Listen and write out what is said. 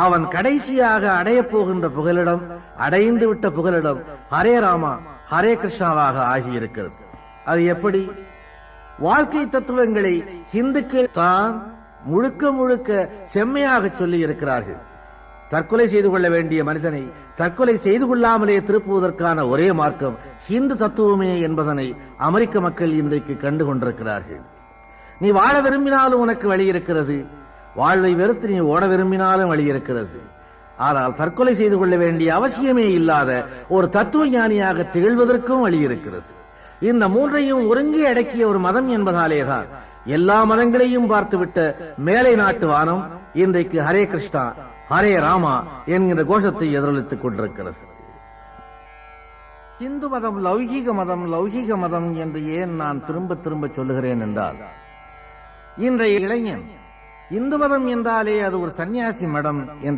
அவன் கடைசியாக அடையப் போகின்ற புகலிடம், அடைந்து விட்ட புகலிடம் ஹரே ராமா ஹரே கிருஷ்ணாவாக ஆகியிருக்கிறது. அது எப்படி? வாழ்க்கை தத்துவங்களை இந்துக்கள் தான் முழுக்க முழுக்க செம்மையாக சொல்லி இருக்கிறார்கள். தற்கொலை செய்து கொள்ள வேண்டிய மனிதனை தற்கொலை செய்து கொள்ளாமலே திருப்புவதற்கான ஒரே மார்க்கம் ஹிந்து தத்துவமே என்பதனை அமெரிக்க மக்கள் இன்றைக்கு கண்டு கொண்டிருக்கிறார்கள். நீ வாழ விரும்பினாலும் உனக்கு வழி இருக்கிறது, வாழ்வை வெறுத்து நீ ஓட விரும்பினாலும் வழி இருக்கிறது. ஆனால் தற்கொலை செய்து கொள்ள வேண்டிய அவசியமே இல்லாத ஒரு தத்துவ ஞானியாக திகழ்வதற்கும் வழி இருக்கிறது. இந்த மூன்றையும் ஒருங்கே அடக்கிய ஒரு மதம் என்பதாலேதான் எல்லா மதங்களையும் பார்த்துவிட்ட மேலை நாட்டு வானம் இன்றைக்கு ஹரே கிருஷ்ணா ஹரே ராமா என்கிற கோஷத்தை எதிரொலித்துக் கொண்டிருக்கிறது. இந்து மதம் லௌகீக மதம், லௌகீக மதம் என்று ஏன் நான் திரும்ப திரும்ப சொல்லுகிறேன் என்றால், இன்றைய இளைஞன் இந்து மதம் என்றாலே அது ஒரு சன்னியாசி மடம் என்று